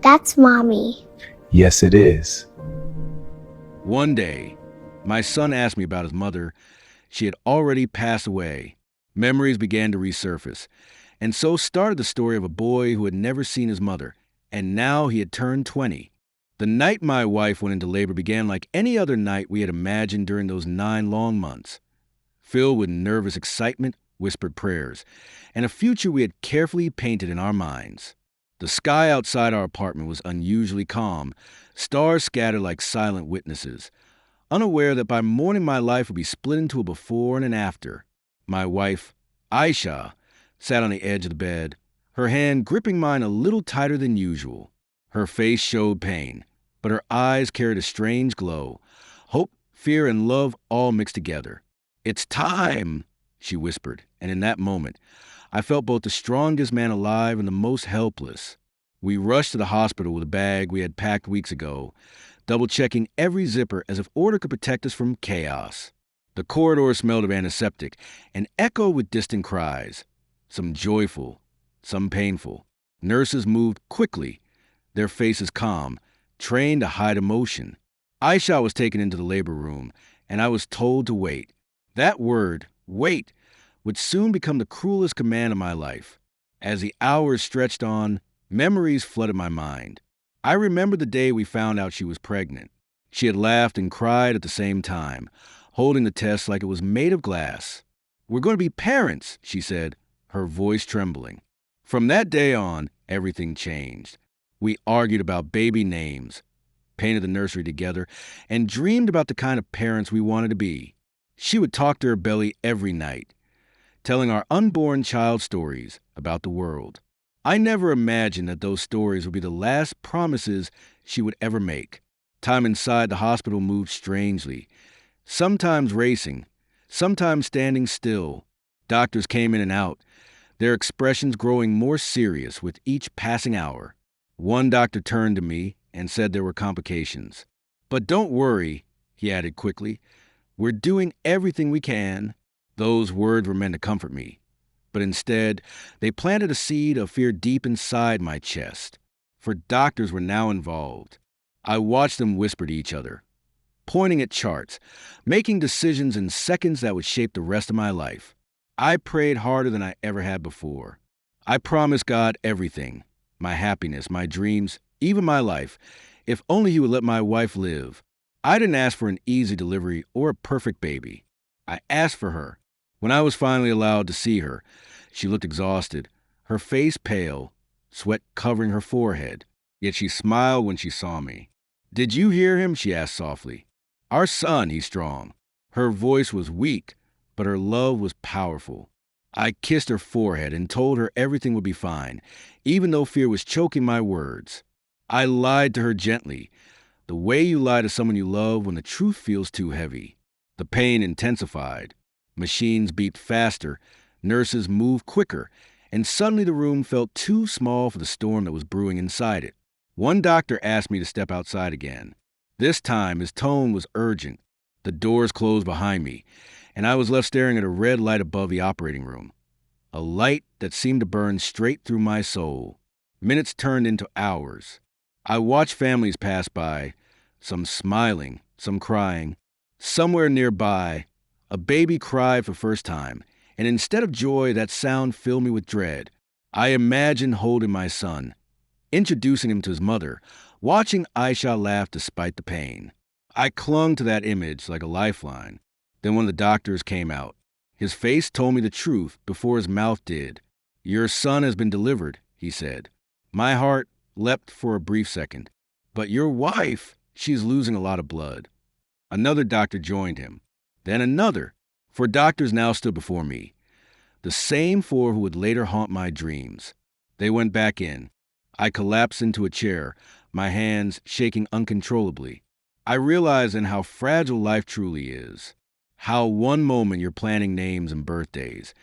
That's mommy. Yes, it is. One day, my son asked me about his mother. She had already passed away. Memories began to resurface, and so started the story of a boy who had never seen his mother, and now he had turned 20. The night my wife went into labor began like any other night we had imagined during those 9 long months, filled with nervous excitement, whispered prayers, and a future we had carefully painted in our minds. The sky outside our apartment was unusually calm, stars scattered like silent witnesses, unaware that by morning my life would be split into a before and an after. My wife, Aisha, sat on the edge of the bed, her hand gripping mine a little tighter than usual. Her face showed pain, but her eyes carried a strange glow, hope, fear, and love all mixed together. "It's time," she whispered, and in that moment, I felt both the strongest man alive and the most helpless. We rushed to the hospital with a bag we had packed weeks ago, double-checking every zipper as if order could protect us from chaos. The corridor smelled of antiseptic and echoed with distant cries, some joyful, some painful. Nurses moved quickly, their faces calm, trained to hide emotion. Aisha was taken into the labor room, and I was told to wait. That word, wait, would soon become the cruelest command of my life. As the hours stretched on, memories flooded my mind. I remember the day we found out she was pregnant. She had laughed and cried at the same time, holding the test like it was made of glass. "We're going to be parents," she said, her voice trembling. From that day on, everything changed. We argued about baby names, painted the nursery together, and dreamed about the kind of parents we wanted to be. She would talk to her belly every night, telling our unborn child stories about the world. I never imagined that those stories would be the last promises she would ever make. Time inside the hospital moved strangely, sometimes racing, sometimes standing still. Doctors came in and out, their expressions growing more serious with each passing hour. One doctor turned to me and said there were complications. "But don't worry," he added quickly. "We're doing everything we can." Those words were meant to comfort me, but instead, they planted a seed of fear deep inside my chest. For doctors were now involved. I watched them whisper to each other, pointing at charts, making decisions in seconds that would shape the rest of my life. I prayed harder than I ever had before. I promised God everything, my happiness, my dreams, even my life, if only He would let my wife live. I didn't ask for an easy delivery or a perfect baby. I asked for her. When I was finally allowed to see her, she looked exhausted, her face pale, sweat covering her forehead. Yet she smiled when she saw me. "Did you hear him?" she asked softly. "Our son, he's strong." Her voice was weak, but her love was powerful. I kissed her forehead and told her everything would be fine, even though fear was choking my words. I lied to her gently, the way you lie to someone you love when the truth feels too heavy. The pain intensified. Machines beeped faster, nurses moved quicker, and suddenly the room felt too small for the storm that was brewing inside it. One doctor asked me to step outside again. This time, his tone was urgent. The doors closed behind me, and I was left staring at a red light above the operating room, a light that seemed to burn straight through my soul. Minutes turned into hours. I watched families pass by, some smiling, some crying. Somewhere nearby, a baby cried for the first time, and instead of joy, that sound filled me with dread. I imagined holding my son, introducing him to his mother, watching Aisha laugh despite the pain. I clung to that image like a lifeline. Then one of the doctors came out. His face told me the truth before his mouth did. "Your son has been delivered," he said. My heart leapt for a brief second. "But your wife, she's losing a lot of blood." Another doctor joined him. Then another. 4 doctors now stood before me, the same 4 who would later haunt my dreams. They went back in. I collapsed into a chair, my hands shaking uncontrollably. I realized then how fragile life truly is. How one moment you're planning names and birthdays,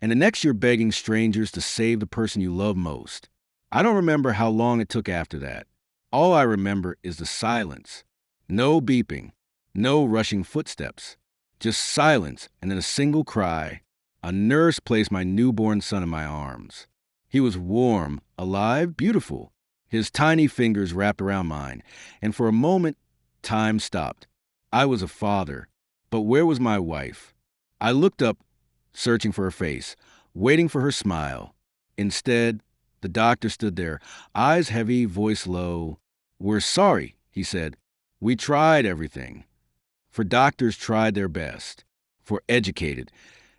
and the next you're begging strangers to save the person you love most. I don't remember how long it took after that. All I remember is the silence. No beeping, no rushing footsteps. Just silence and then a single cry. A nurse placed my newborn son in my arms. He was warm, alive, beautiful. His tiny fingers wrapped around mine, and for a moment, time stopped. I was a father, but where was my wife? I looked up, searching for her face, waiting for her smile. Instead, the doctor stood there, eyes heavy, voice low. "We're sorry," he said. "We tried everything." For doctors tried their best. For educated,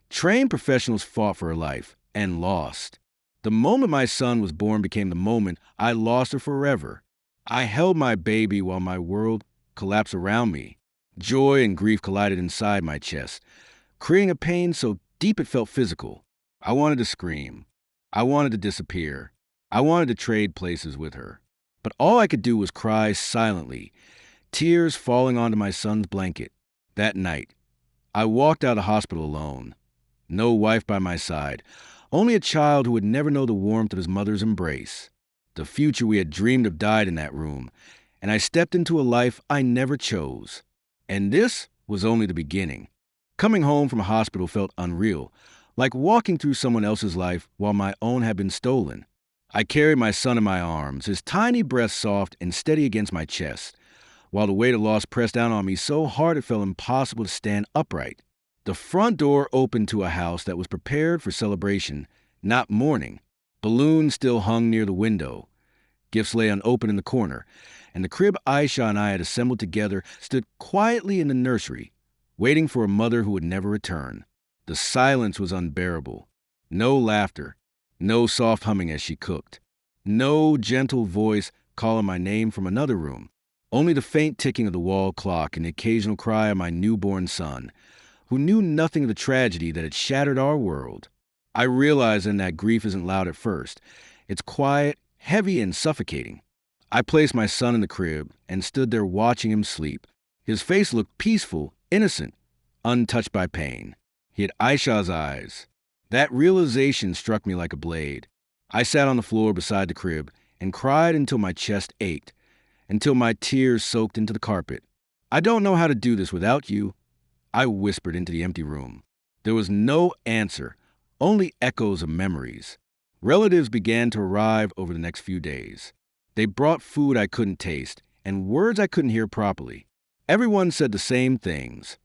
trained professionals fought for her life and lost. The moment my son was born became the moment I lost her forever. I held my baby while my world collapsed around me. Joy and grief collided inside my chest, creating a pain so deep it felt physical. I wanted to scream. I wanted to disappear. I wanted to trade places with her. But all I could do was cry silently, tears falling onto my son's blanket. That night, I walked out of the hospital alone. No wife by my side, only a child who would never know the warmth of his mother's embrace. The future we had dreamed of died in that room, and I stepped into a life I never chose. And this was only the beginning. Coming home from a hospital felt unreal, like walking through someone else's life while my own had been stolen. I carried my son in my arms, his tiny breath soft and steady against my chest, while the weight of loss pressed down on me so hard it felt impossible to stand upright. The front door opened to a house that was prepared for celebration, not mourning. Balloons still hung near the window. Gifts lay unopened in the corner, and the crib Aisha and I had assembled together stood quietly in the nursery, waiting for a mother who would never return. The silence was unbearable. No laughter, no soft humming as she cooked, no gentle voice calling my name from another room. Only the faint ticking of the wall clock and the occasional cry of my newborn son, who knew nothing of the tragedy that had shattered our world. I realized then that grief isn't loud at first. It's quiet, heavy, and suffocating. I placed my son in the crib and stood there watching him sleep. His face looked peaceful, innocent, untouched by pain. He had Aisha's eyes. That realization struck me like a blade. I sat on the floor beside the crib and cried until my chest ached, until my tears soaked into the carpet. "I don't know how to do this without you," I whispered into the empty room. There was no answer, only echoes of memories. Relatives began to arrive over the next few days. They brought food I couldn't taste and words I couldn't hear properly. Everyone said the same things.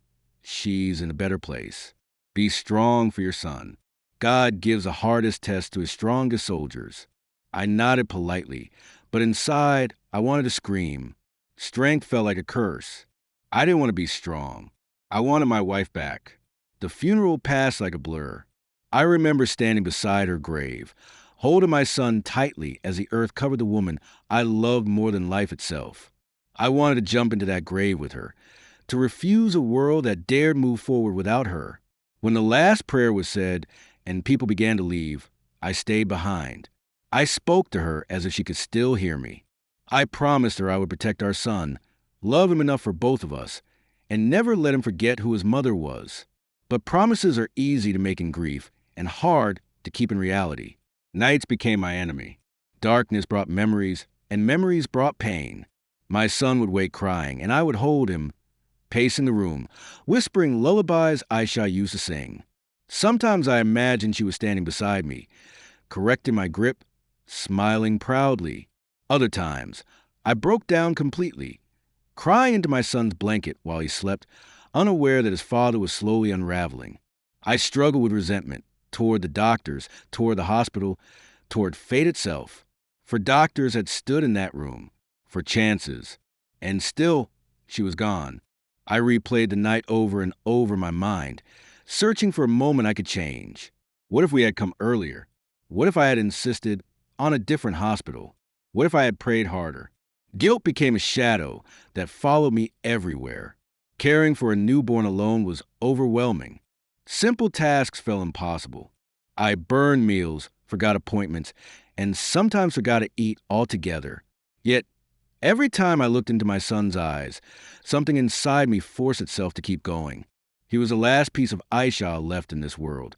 "She's in a better place. Be strong for your son. God gives the hardest test to his strongest soldiers." I nodded politely, but inside I wanted to scream. Strength felt like a curse. I didn't want to be strong. I wanted my wife back. The funeral passed like a blur. I remember standing beside her grave, holding my son tightly as the earth covered the woman I loved more than life itself. I wanted to jump into that grave with her, to refuse a world that dared move forward without her. When the last prayer was said and people began to leave, I stayed behind. I spoke to her as if she could still hear me. I promised her I would protect our son, love him enough for both of us, and never let him forget who his mother was. But promises are easy to make in grief and hard to keep in reality. Nights became my enemy. Darkness brought memories, and memories brought pain. My son would wake crying, and I would hold him, pacing the room, whispering lullabies Aisha used to sing. Sometimes I imagined she was standing beside me, correcting my grip, smiling proudly. Other times, I broke down completely, crying into my son's blanket while he slept, unaware that his father was slowly unraveling. I struggled with resentment toward the doctors, toward the hospital, toward fate itself. For doctors had stood in that room, for chances, and still she was gone. I replayed the night over and over in my mind, searching for a moment I could change. What if we had come earlier? What if I had insisted on a different hospital? What if I had prayed harder? Guilt became a shadow that followed me everywhere. Caring for a newborn alone was overwhelming. Simple tasks felt impossible. I burned meals, forgot appointments, and sometimes forgot to eat altogether. Yet, every time I looked into my son's eyes, something inside me forced itself to keep going. He was the last piece of Aisha left in this world,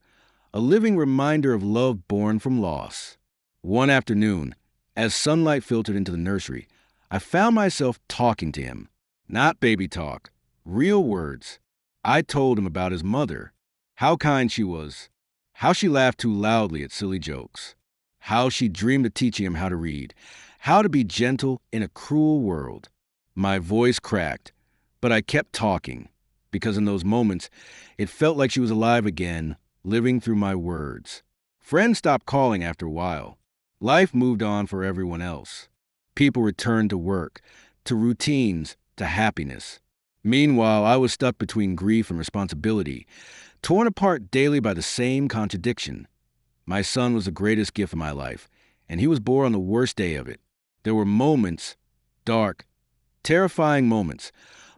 a living reminder of love born from loss. One afternoon, as sunlight filtered into the nursery, I found myself talking to him. Not baby talk, real words. I told him about his mother, how kind she was, how she laughed too loudly at silly jokes, how she dreamed of teaching him how to read, how to be gentle in a cruel world. My voice cracked, but I kept talking, because in those moments, it felt like she was alive again, living through my words. Friends stopped calling after a while. Life moved on for everyone else. People returned to work, to routines, to happiness. Meanwhile, I was stuck between grief and responsibility, torn apart daily by the same contradiction. My son was the greatest gift of my life, and he was born on the worst day of it. There were moments, dark, terrifying moments,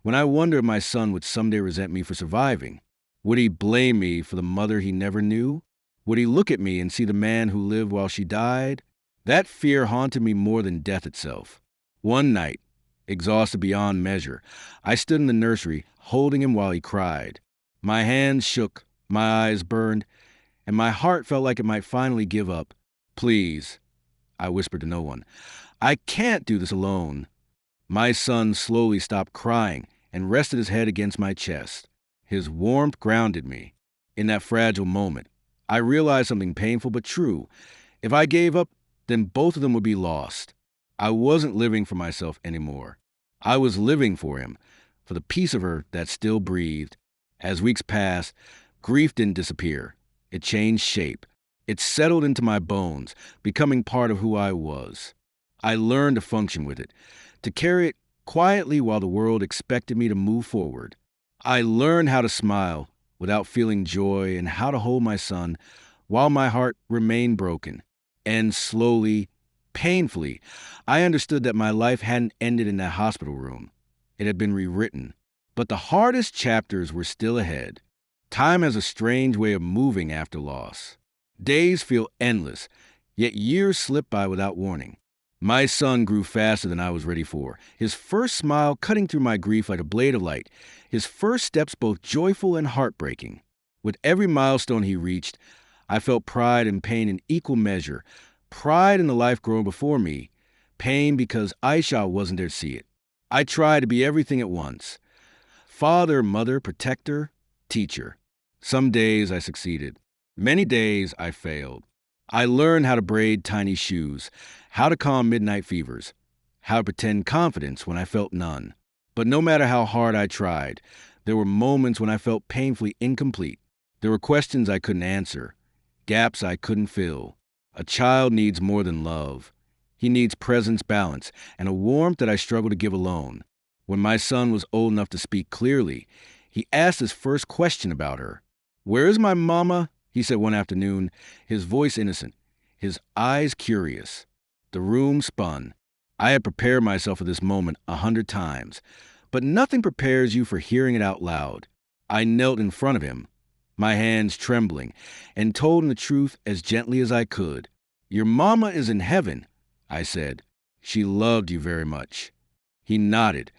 when I wondered if my son would someday resent me for surviving. Would he blame me for the mother he never knew? Would he look at me and see the man who lived while she died? That fear haunted me more than death itself. One night, exhausted beyond measure, I stood in the nursery, holding him while he cried. My hands shook, my eyes burned, and my heart felt like it might finally give up. "Please," I whispered to no one, "I can't do this alone." My son slowly stopped crying and rested his head against my chest. His warmth grounded me. In that fragile moment, I realized something painful but true. If I gave up, then both of them would be lost. I wasn't living for myself anymore. I was living for him, for the piece of her that still breathed. As weeks passed, grief didn't disappear. It changed shape. It settled into my bones, becoming part of who I was. I learned to function with it, to carry it quietly while the world expected me to move forward. I learned how to smile without feeling joy and how to hold my son while my heart remained broken. And slowly, painfully, I understood that my life hadn't ended in that hospital room. It had been rewritten. But the hardest chapters were still ahead. Time has a strange way of moving after loss. Days feel endless, yet years slip by without warning. My son grew faster than I was ready for, his first smile cutting through my grief like a blade of light, his first steps both joyful and heartbreaking. With every milestone he reached, I felt pride and pain in equal measure. Pride in the life growing before me, pain because Aisha wasn't there to see it. I tried to be everything at once: father, mother, protector, teacher. Some days I succeeded. Many days I failed. I learned how to braid tiny shoes, how to calm midnight fevers, how to pretend confidence when I felt none. But no matter how hard I tried, there were moments when I felt painfully incomplete. There were questions I couldn't answer, gaps I couldn't fill. A child needs more than love. He needs presence, balance, and a warmth that I struggle to give alone. When my son was old enough to speak clearly, he asked his first question about her. "Where is my mama?" he said one afternoon, his voice innocent, his eyes curious. The room spun. I had prepared myself for this moment 100 times, but nothing prepares you for hearing it out loud. I knelt in front of him, my hands trembling, and told him the truth as gently as I could. "Your mama is in heaven," I said. "She loved you very much." He nodded,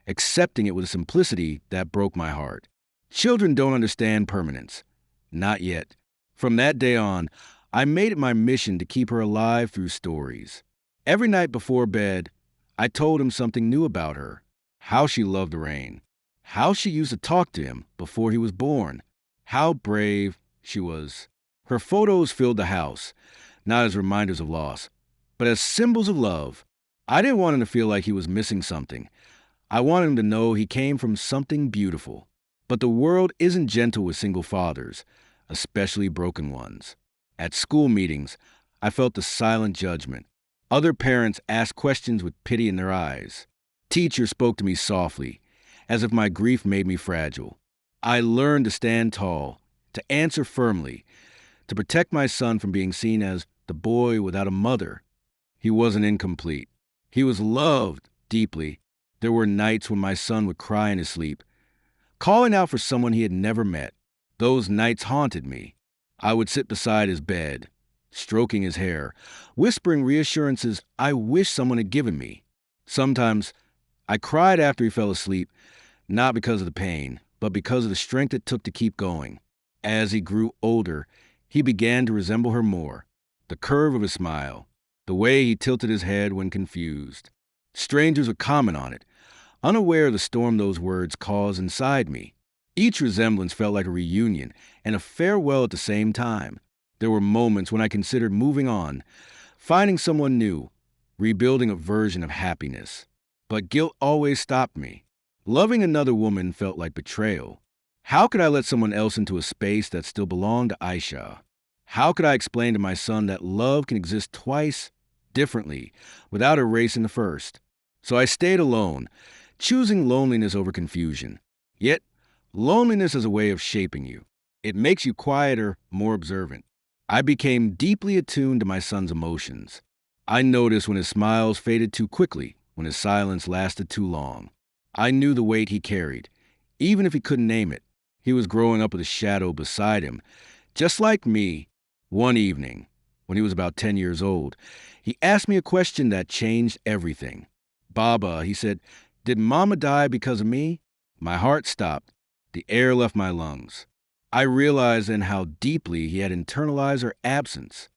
accepting it with a simplicity that broke my heart. Children don't understand permanence. Not yet. From that day on, I made it my mission to keep her alive through stories. Every night before bed, I told him something new about her: how she loved the rain, how she used to talk to him before he was born, how brave she was. Her photos filled the house, not as reminders of loss, but as symbols of love. I didn't want him to feel like he was missing something. I wanted him to know he came from something beautiful. But the world isn't gentle with single fathers, especially broken ones. At school meetings, I felt the silent judgment. Other parents asked questions with pity in their eyes. Teachers spoke to me softly, as if my grief made me fragile. I learned to stand tall, to answer firmly, to protect my son from being seen as the boy without a mother. He wasn't incomplete. He was loved deeply. There were nights when my son would cry in his sleep, calling out for someone he had never met. Those nights haunted me. I would sit beside his bed, stroking his hair, whispering reassurances I wish someone had given me. Sometimes I cried after he fell asleep, not because of the pain, but because of the strength it took to keep going. As he grew older, he began to resemble her more. The curve of his smile, the way he tilted his head when confused. Strangers would comment on it, unaware of the storm those words caused inside me. Each resemblance felt like a reunion and a farewell at the same time. There were moments when I considered moving on, finding someone new, rebuilding a version of happiness. But guilt always stopped me. Loving another woman felt like betrayal. How could I let someone else into a space that still belonged to Aisha? How could I explain to my son that love can exist twice, differently, without erasing the first? So I stayed alone, choosing loneliness over confusion. Yet, loneliness is a way of shaping you. It makes you quieter, more observant. I became deeply attuned to my son's emotions. I noticed when his smiles faded too quickly, when his silence lasted too long. I knew the weight he carried, even if he couldn't name it. He was growing up with a shadow beside him. Just like me, one evening, when he was about 10 years old, he asked me a question that changed everything. Baba, he said, did Mama die because of me? My heart stopped. The air left my lungs. I realized then how deeply he had internalized her absence.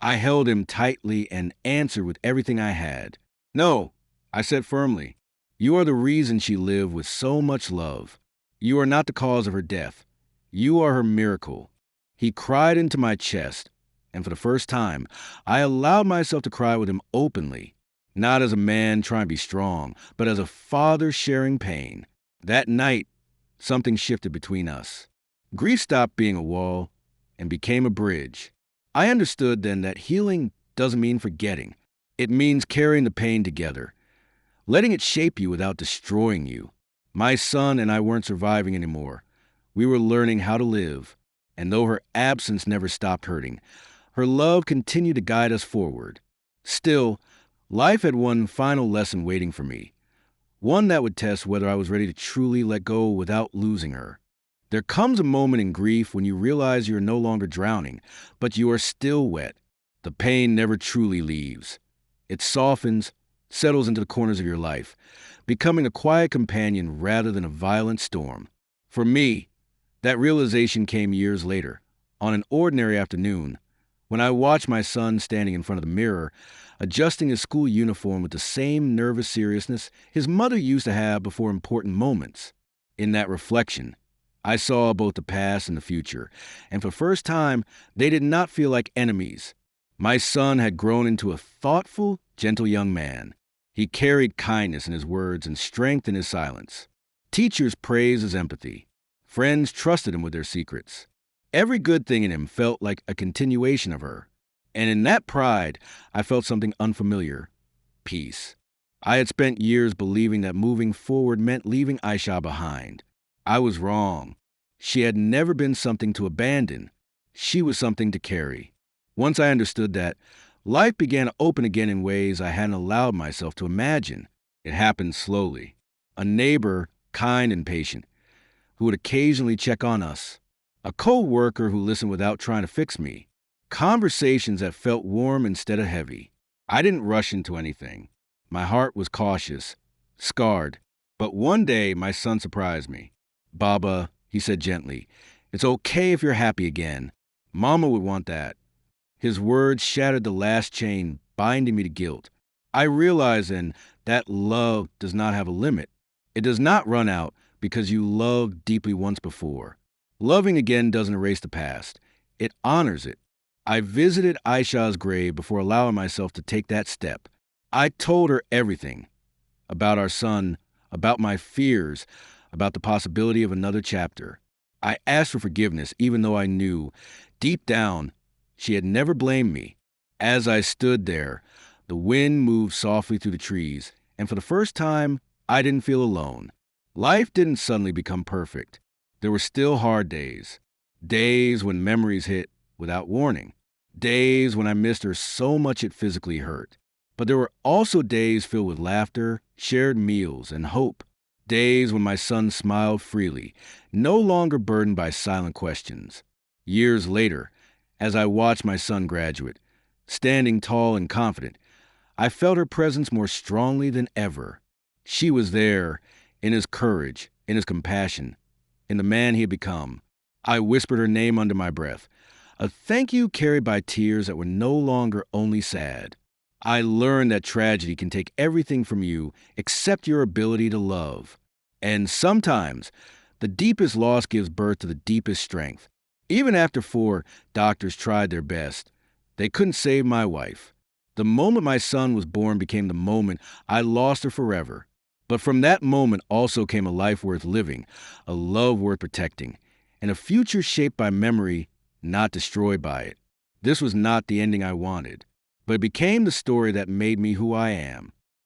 I held him tightly and answered with everything I had. No, I said firmly. You are the reason she lived with so much love. You are not the cause of her death. You are her miracle. He cried into my chest, and for the first time, I allowed myself to cry with him openly, not as a man trying to be strong, but as a father sharing pain. That night, something shifted between us. Grief stopped being a wall and became a bridge. I understood then that healing doesn't mean forgetting. It means carrying the pain together, letting it shape you without destroying you. My son and I weren't surviving anymore. We were learning how to live, and though her absence never stopped hurting, her love continued to guide us forward. Still, life had one final lesson waiting for me, one that would test whether I was ready to truly let go without losing her. There comes a moment in grief when you realize you are no longer drowning, but you are still wet. The pain never truly leaves. It softens, settles into the corners of your life, becoming a quiet companion rather than a violent storm. For me, that realization came years later, on an ordinary afternoon, when I watched my son standing in front of the mirror, adjusting his school uniform with the same nervous seriousness his mother used to have before important moments. In that reflection, I saw both the past and the future, and for the first time, they did not feel like enemies. My son had grown into a thoughtful, gentle young man. He carried kindness in his words and strength in his silence. Teachers praised his empathy. Friends trusted him with their secrets. Every good thing in him felt like a continuation of her. And in that pride, I felt something unfamiliar: peace. I had spent years believing that moving forward meant leaving Aisha behind. I was wrong. She had never been something to abandon. She was something to carry. Once I understood that, life began to open again in ways I hadn't allowed myself to imagine. It happened slowly. A neighbor, kind and patient, who would occasionally check on us. A co-worker who listened without trying to fix me. Conversations that felt warm instead of heavy. I didn't rush into anything. My heart was cautious, scarred. But one day, my son surprised me. Baba, he said gently, it's okay if you're happy again. Mama would want that. His words shattered the last chain binding me to guilt. I realized then that love does not have a limit. It does not run out because you loved deeply once before. Loving again doesn't erase the past. It honors it. I visited Aisha's grave before allowing myself to take that step. I told her everything about our son, about my fears, about the possibility of another chapter. I asked for forgiveness, even though I knew, deep down, she had never blamed me. As I stood there, the wind moved softly through the trees, and for the first time, I didn't feel alone. Life didn't suddenly become perfect. There were still hard days. Days when memories hit without warning. Days when I missed her so much it physically hurt. But there were also days filled with laughter, shared meals, and hope. Days when my son smiled freely, no longer burdened by silent questions. Years later, as I watched my son graduate, standing tall and confident, I felt her presence more strongly than ever. She was there, in his courage, in his compassion, in the man he had become. I whispered her name under my breath, a thank you carried by tears that were no longer only sad. I learned that tragedy can take everything from you except your ability to love. And sometimes, the deepest loss gives birth to the deepest strength. Even after 4 doctors tried their best, they couldn't save my wife. The moment my son was born became the moment I lost her forever. But from that moment also came a life worth living, a love worth protecting, and a future shaped by memory, not destroyed by it. This was not the ending I wanted, but it became the story that made me who I am.